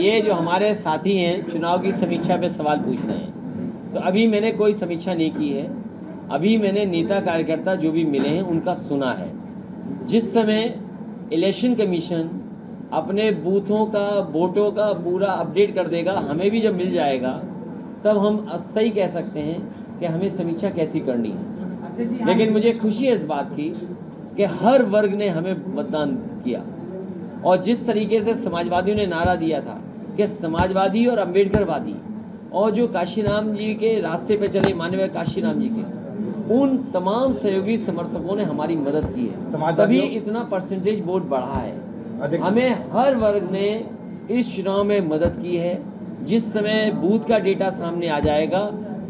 ये जो हमारे साथी हैं चुनाव की समीक्षा पे सवाल पूछ रहे हैं, तो अभी मैंने कोई समीक्षा नहीं की है। अभी मैंने नेता कार्यकर्ता जो भी मिले हैं उनका सुना है। जिस समय इलेक्शन कमीशन अपने बूथों का वोटों का पूरा अपडेट कर देगा, हमें भी जब मिल जाएगा तब हम सही कह सकते हैं कि हमें समीक्षा कैसी करनी है। लेकिन मुझे खुशी है इस बात की कि हर वर्ग ने हमें मतदान किया, और जिस तरीके से समाजवादियों ने नारा दिया था कि समाजवादी और अम्बेडकरवादी, और जो काशीराम जी के रास्ते पे चले माननीय काशीराम जी के, उन तमाम सहयोगी समर्थकों ने हमारी मदद की है, तभी इतना परसेंटेज वोट बढ़ा है। हमें हर वर्ग ने इस चुनाव में मदद की है। जिस समय बूथ का डेटा सामने आ जाएगा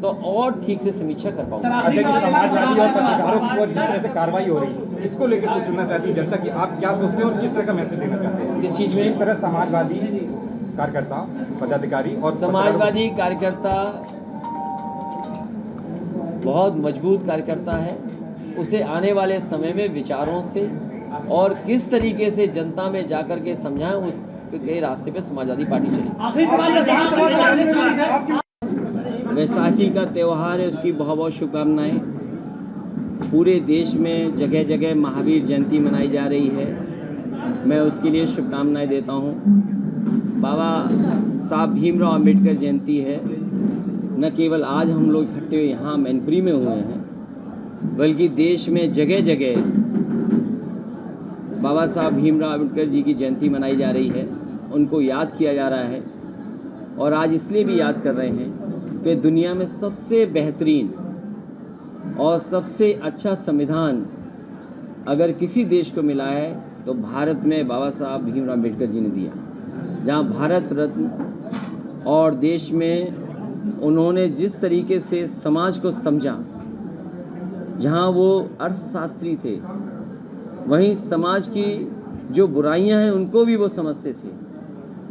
तो और ठीक से समीक्षा कर पाऊंगा। समाजवादी और पत्रकारों पर जिस तरह से कार्रवाई हो रही है, इसको लेकर कुछ सुनना चाहती हूँ जनता की, आप क्या सोचते हैं और किस तरह का मैसेज देना चाहते हैं? किस चीज़ में? इस तरह समाजवादी कार्यकर्ता, पदाधिकारी और समाजवादी कार्यकर्ता बहुत मजबूत कार्यकर्ता है। उसे आने वाले समय में विचारों से और किस तरीके से जनता में जाकर के समझाएं, उसके रास्ते पे समाजवादी पार्टी चली। वैसाखी का त्यौहार है, उसकी बहुत बहुत शुभकामनाएं। पूरे देश में जगह जगह महावीर जयंती मनाई जा रही है, मैं उसके लिए शुभकामनाएं देता हूं। बाबा साहब भीमराव अंबेडकर जयंती है। न केवल आज हम लोग इकट्ठे यहाँ मैनपुरी में हुए हैं, बल्कि देश में जगह जगह बाबा साहब भीमराव अंबेडकर जी की जयंती मनाई जा रही है, उनको याद किया जा रहा है। और आज इसलिए भी याद कर रहे हैं कि दुनिया में सबसे बेहतरीन और सबसे अच्छा संविधान अगर किसी देश को मिला है तो भारत में बाबा साहब भीमराव अंबेडकर जी ने दिया। जहाँ भारत रत्न, और देश में उन्होंने जिस तरीके से समाज को समझा, जहाँ वो अर्थशास्त्री थे, वहीं समाज की जो बुराइयां हैं उनको भी वो समझते थे।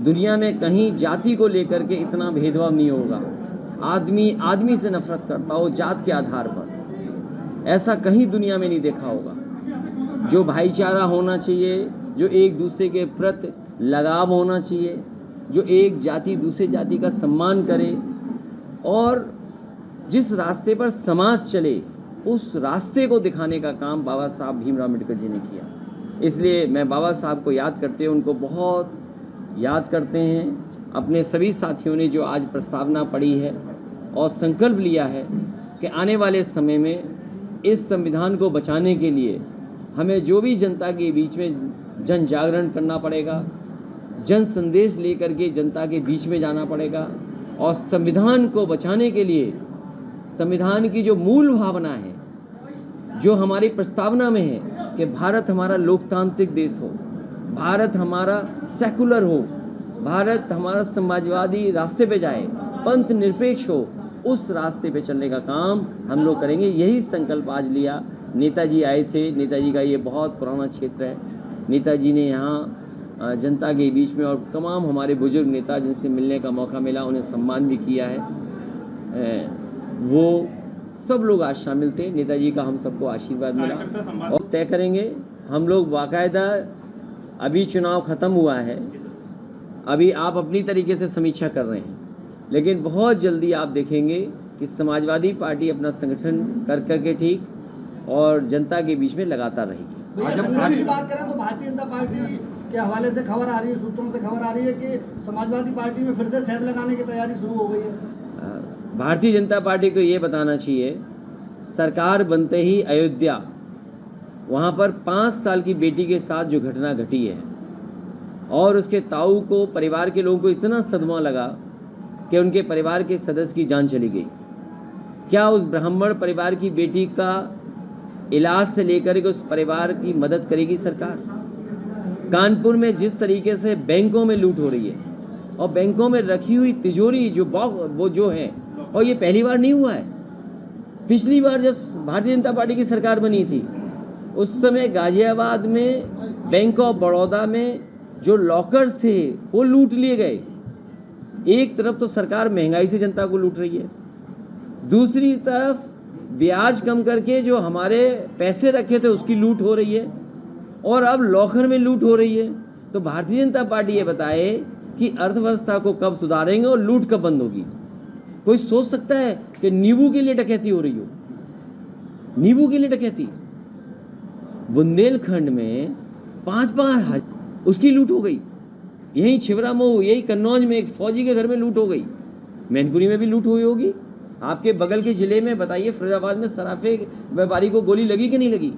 दुनिया में कहीं जाति को लेकर के इतना भेदभाव नहीं होगा, आदमी आदमी से नफरत करता हो जात के आधार पर, ऐसा कहीं दुनिया में नहीं देखा होगा। जो भाईचारा होना चाहिए, जो एक दूसरे के प्रति लगाव होना चाहिए, जो एक जाति दूसरे जाति का सम्मान करे, और जिस रास्ते पर समाज चले उस रास्ते को दिखाने का काम बाबा साहब भीमराव अम्बेडकर जी ने किया। इसलिए मैं बाबा साहब को याद करते हैं, उनको बहुत याद करते हैं। अपने सभी साथियों ने जो आज प्रस्तावना पढ़ी है और संकल्प लिया है कि आने वाले समय में इस संविधान को बचाने के लिए हमें जो भी जनता के बीच में जन जागरण करना पड़ेगा, जन संदेश लेकर के जनता के बीच में जाना पड़ेगा, और संविधान को बचाने के लिए संविधान की जो मूल भावना है, जो हमारी प्रस्तावना में है कि भारत हमारा लोकतांत्रिक देश हो, भारत हमारा सेकुलर हो, भारत हमारा समाजवादी रास्ते पे जाए, पंथ निरपेक्ष हो, उस रास्ते पे चलने का काम हम लोग करेंगे। यही संकल्प आज लिया। नेताजी आए थे, नेताजी का ये बहुत पुराना क्षेत्र है। नेताजी ने यहाँ जनता के बीच में और तमाम हमारे बुजुर्ग नेता जिनसे मिलने का मौका मिला, उन्हें सम्मान भी किया है। वो सब लोग आज शामिल थे। नेताजी का हम सबको आशीर्वाद मिला और तय करेंगे हम लोग बाकायदा। अभी चुनाव ख़त्म हुआ है, अभी आप अपनी तरीके से समीक्षा कर रहे हैं, लेकिन बहुत जल्दी आप देखेंगे कि समाजवादी पार्टी अपना संगठन कर करके ठीक और जनता के बीच में लगातार रहेगी। आज की बात करें तो भारतीय जनता पार्टी के हवाले से खबर आ रही है, सूत्रों से खबर आ रही है कि समाजवादी पार्टी में फिर से सेट लगाने की तैयारी शुरू हो गई है। भारतीय जनता पार्टी को ये बताना चाहिए, सरकार बनते ही अयोध्या, वहाँ पर 5 साल की बेटी के साथ जो घटना घटी है, और उसके ताऊ को, परिवार के लोगों को इतना सदमा लगा कि उनके परिवार के सदस्य की जान चली गई। क्या उस ब्राह्मण परिवार की बेटी का इलाज से लेकर के उस परिवार की मदद करेगी सरकार? कानपुर में जिस तरीके से बैंकों में लूट हो रही है, और बैंकों में रखी हुई तिजोरी वो जो है, और ये पहली बार नहीं हुआ है। पिछली बार जब भारतीय जनता पार्टी की सरकार बनी थी, उस समय गाजियाबाद में बैंक ऑफ बड़ौदा में जो लॉकर्स थे वो लूट लिए गए। एक तरफ तो सरकार महंगाई से जनता को लूट रही है, दूसरी तरफ ब्याज कम करके जो हमारे पैसे रखे थे उसकी लूट हो रही है, और अब लॉकर में लूट हो रही है। तो भारतीय जनता पार्टी ये बताए कि अर्थव्यवस्था को कब सुधारेंगे और लूट कब बंद होगी। कोई सोच सकता है कि नींबू के लिए डकैती हो रही हो? नींबू के लिए डकैती? बुंदेलखंड में 5-5 उसकी लूट हो गई। यही छिबरामऊ, यही कन्नौज में एक फौजी के घर में लूट हो गई। मैनपुरी में भी लूट हुई होगी। आपके बगल के जिले में बताइए, फिरोजाबाद में सराफे व्यापारी को गोली लगी कि नहीं लगी?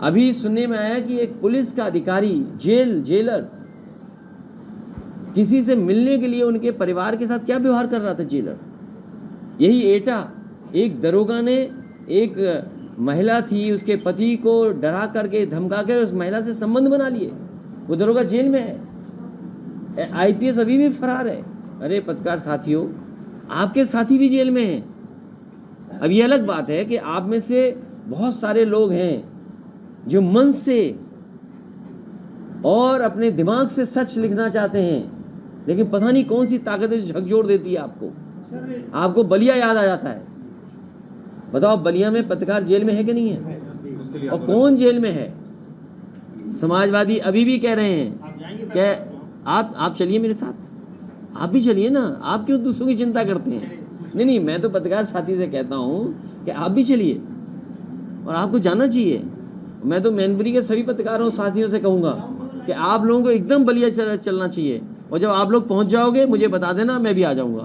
अभी सुनने में आया कि एक पुलिस का अधिकारी, जेलर, किसी से मिलने के लिए उनके परिवार के साथ क्या व्यवहार कर रहा था जेलर। यही एटा, एक दरोगा ने एक महिला थी, उसके पति को डरा करके धमका कर उस महिला से संबंध बना लिए। वो दरोगा जेल में है, आईपीएस अभी भी फरार है। अरे पत्रकार साथियों, आपके साथी भी जेल में हैं। अब ये अलग बात है कि आप में से बहुत सारे लोग हैं जो मन से और अपने दिमाग से सच लिखना चाहते हैं, लेकिन पता नहीं कौन सी ताकत झकझोर देती है आपको बलिया याद आ जाता है। बताओ, बलिया में पत्रकार जेल में है कि नहीं है? और कौन जेल में है? समाजवादी अभी भी कह रहे हैं कि आप चलिए मेरे साथ, आप भी चलिए ना, आप क्यों दूसरों की चिंता करते हैं? नहीं, मैं तो पत्रकार साथी से कहता हूँ कि आप भी चलिए और आपको जाना चाहिए। मैं तो मैनपुरी के सभी पत्रकारों साथियों से कहूँगा कि आप लोगों को एकदम बलिया चलना चाहिए, और जब आप लोग पहुंच जाओगे मुझे बता देना, मैं भी आ जाऊंगा।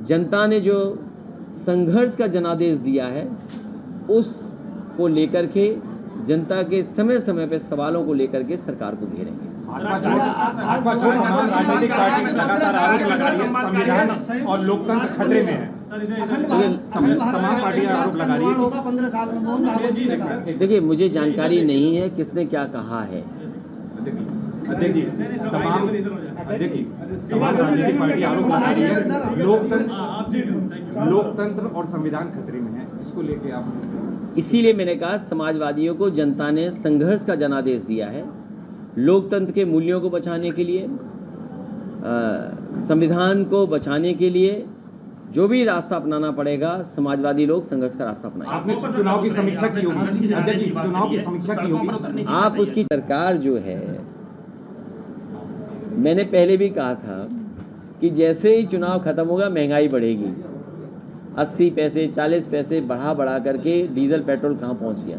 जनता ने जो संघर्ष का जनादेश दिया है, उसको लेकर के जनता के समय समय पे सवालों को लेकर के सरकार को घेरेंगे। राजनीतिक पार्टी लगातार आरोप लगा रही है संविधान और लोकतंत्र खतरे में है। तमाम पार्टियां आरोप लगा रही है। 15 साल में देखिए, मुझे जानकारी नहीं है किसने क्या कहा है। तमाम राजनीतिक पार्टी आरोप लगा रही है लोकतंत्र और संविधान खतरे में है। इसको लेके आप, इसीलिए मैंने कहा समाजवादियों को जनता ने संघर्ष का जनादेश दिया है। लोकतंत्र के मूल्यों को बचाने के लिए, संविधान को बचाने के लिए जो भी रास्ता अपनाना पड़ेगा, समाजवादी लोग संघर्ष का रास्ता अपनाएंगे। आपने चुनाव की समीक्षा की होगी, अध्यक्ष जी, चुनाव की समीक्षा की होगी। आप उसकी सरकार जो है, मैंने पहले भी कहा था कि जैसे ही चुनाव खत्म होगा महंगाई बढ़ेगी। 80 पैसे 40 पैसे बढ़ा करके डीजल पेट्रोल कहाँ पहुँच गया,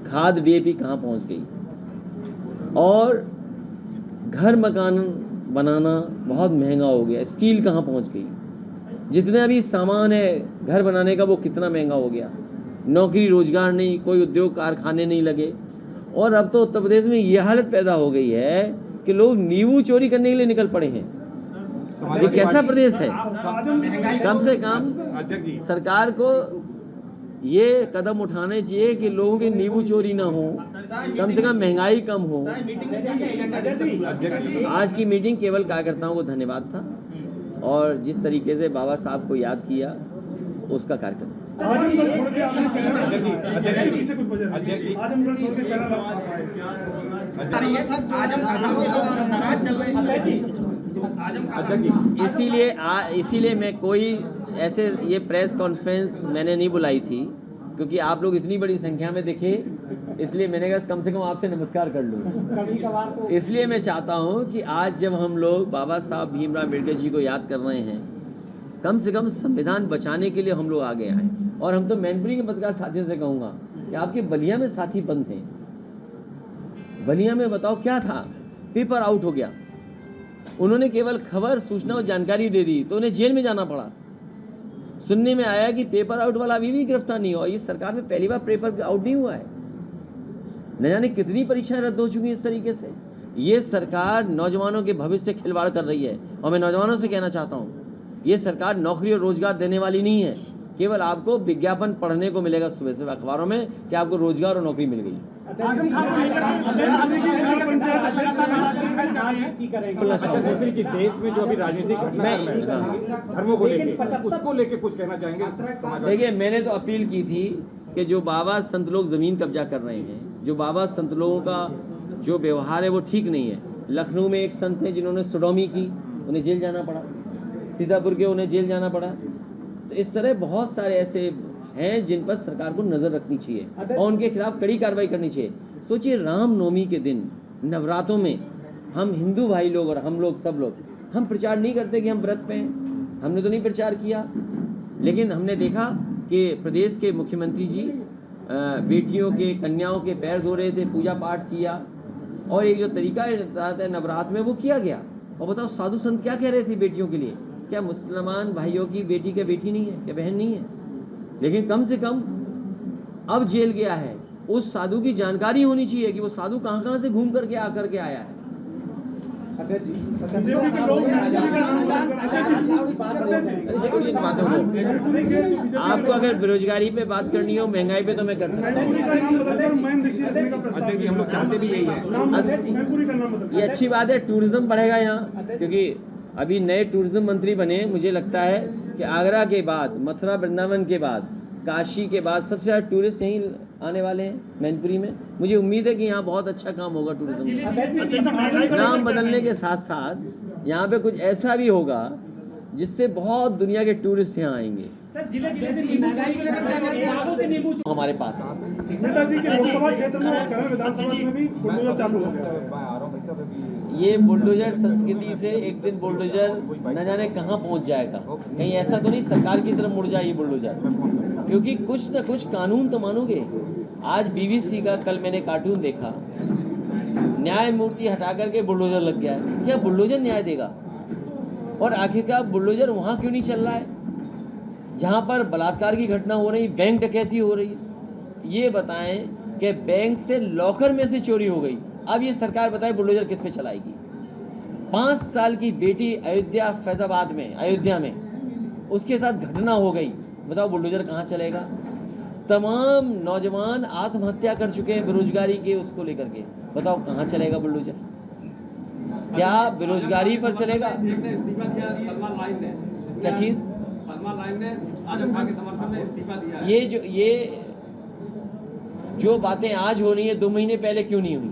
खाद डीएपी कहाँ पहुँच गई, और घर मकान बनाना बहुत महंगा हो गया, स्टील कहाँ पहुँच गई, जितना भी सामान है घर बनाने का वो कितना महंगा हो गया, नौकरी रोजगार नहीं, कोई उद्योग कारखाने नहीं लगे। और अब तो उत्तर प्रदेश में ये हालत पैदा हो गई है कि लोग नींबू चोरी करने के लिए निकल पड़े हैं। ये कैसा प्रदेश है? कम से कम सरकार को ये कदम उठाने चाहिए कि लोगों की नींबू चोरी ना हो, कम से कम महंगाई कम हो। आज की मीटिंग केवल कार्यकर्ताओं को धन्यवाद था, और जिस तरीके से बाबा साहब को याद किया उसका कार्यक्रम। इसीलिए मैं कोई ऐसे ये प्रेस कॉन्फ्रेंस मैंने नहीं बुलाई थी, क्योंकि आप लोग इतनी बड़ी संख्या में दिखे, इसलिए मैंने कहा कम से कम आपसे नमस्कार कर लूँ। इसलिए मैं चाहता हूँ कि आज जब हम लोग बाबा साहब भीमराव अम्बेडकर जी को याद कर रहे हैं, कम से कम संविधान बचाने के लिए हम लोग आगे आए। और हम तो मैनपुरी के पत्रकार साथियों से कहूँगा कि आपके बलिया में साथी बंद हैं। बलिया में बताओ क्या था, पेपर आउट हो गया, उन्होंने केवल खबर, सूचना और जानकारी दे दी तो उन्हें जेल में जाना पड़ा। सुनने में आया कि पेपर आउट वाला अभी भी गिरफ्तार नहीं हुआ। ये सरकार में पहली बार पेपर आउट नहीं हुआ है। न जाने कितनी परीक्षाएं रद्द हो चुकी हैं इस तरीके से। ये सरकार नौजवानों के भविष्य से खिलवाड़ कर रही है, और मैं नौजवानों से कहना चाहता हूँ, ये सरकार नौकरी और रोजगार देने वाली नहीं है। केवल आपको विज्ञापन पढ़ने को मिलेगा सुबह से अखबारों में कि आपको रोजगार और नौकरी मिल गई। दूसरी चीज, देश में जो अभी राजनीतिक धर्मों को लेके, उसको लेके कुछ कहना चाहेंगे? देखिए, मैंने तो अपील की थी कि जो बाबा संत लोग जमीन कब्जा कर रहे हैं, जो बाबा संत लोगों का जो व्यवहार है वो ठीक नहीं है। लखनऊ में एक संत है जिन्होंने सोडोमी की, उन्हें जेल जाना पड़ा। सीतापुर के उन्हें जेल जाना पड़ा। तो इस तरह बहुत सारे ऐसे हैं जिन पर सरकार को नज़र रखनी चाहिए और उनके खिलाफ कड़ी कार्रवाई करनी चाहिए। सोचिए, रामनवमी के दिन नवरात्रों में हम हिंदू भाई लोग और हम लोग सब लोग हम प्रचार नहीं करते कि हम व्रत पे हैं, हमने तो नहीं प्रचार किया, लेकिन हमने देखा कि प्रदेश के मुख्यमंत्री जी बेटियों के कन्याओं के पैर धो रहे थे, पूजा पाठ किया, और एक जो तरीका है नवरात्र में वो किया गया। और बताओ साधु संत क्या कह रहे थे बेटियों के लिए? क्या मुसलमान भाइयों की बेटी क्या बेटी नहीं है, क्या बहन नहीं है? लेकिन कम से कम अब जेल गया है, उस साधु की जानकारी होनी चाहिए कि वो साधु कहाँ कहाँ से घूम करके आकर के आया है। अध्यक्ष जी, छोड़िए इन बातों को। आपको अगर बेरोजगारी पे बात करनी हो, महंगाई पे, तो मैं कर सकता हूँ। अध्यक्ष जी, हम लोग चाहते भी यही है। ये अच्छी बात है, टूरिज्म बढ़ेगा यहाँ, क्योंकि अभी नए टूरिज्म मंत्री बने। मुझे लगता है कि आगरा के बाद, मथुरा वृंदावन के बाद, काशी के बाद सबसे ज़्यादा टूरिस्ट यहीं आने वाले हैं मैनपुरी में। मुझे उम्मीद है कि यहाँ बहुत अच्छा काम होगा टूरिज्म। नाम बदलने के साथ साथ यहाँ पे कुछ ऐसा भी होगा जिससे बहुत दुनिया के टूरिस्ट यहाँ आएंगे। हमारे पास नेताजी के लोकसभा क्षेत्र में और करण विधानसभा में भी बुलडोजर चालू हो गया। ये बुलडोजर संस्कृति से एक दिन बुलडोजर न जाने कहाँ पहुँच जाएगा। कहीं ऐसा तो नहीं सरकार की तरफ मुड़ जाए ये बुलडोजर, क्योंकि कुछ न कुछ कानून तो मानोगे। आज बीबीसी का कल मैंने कार्टून देखा, न्यायमूर्ति हटा करके बुलडोजर लग गया है। क्या बुलडोजर न्याय देगा? और आखिरकार बुलडोजर वहाँ क्यों नहीं चल रहा है जहाँ पर बलात्कार की घटना हो रही, बैंक डकैती हो रही है? ये बताएं कि बैंक से लॉकर में से चोरी हो गई, अब ये सरकार बताए बुलडोजर किस पे चलाएगी? 5 साल की बेटी अयोध्या फैजाबाद में, अयोध्या में उसके साथ घटना हो गई, बताओ बुलडोजर कहाँ चलेगा? तमाम नौजवान आत्महत्या कर चुके हैं बेरोजगारी के उसको लेकर के, बताओ कहाँ चलेगा बुलडोजर? क्या बेरोजगारी पर चलेगा? क्या चीज? ये जो बातें आज हो रही है 2 महीने पहले क्यों नहीं हुई?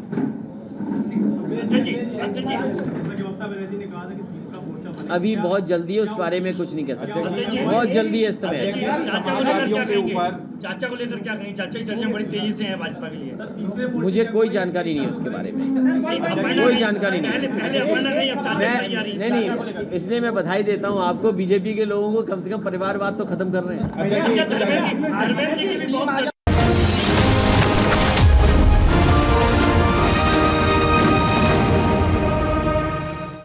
अभी बहुत जल्दी है, उस बारे में कुछ नहीं कह सकते, बहुत जल्दी है इस समय। समाजवादियों के ऊपर चाचा को लेकर क्या कहें? चाचा की चर्चा बड़ी तेजी से है भाजपा के लिए। मुझे कोई जानकारी नहीं है उसके बारे में, कोई जानकारी नहीं। नहीं, इसलिए मैं बधाई देता हूँ आपको, बीजेपी के लोगों को कम से कम परिवारवाद तो खत्म कर रहे हैं।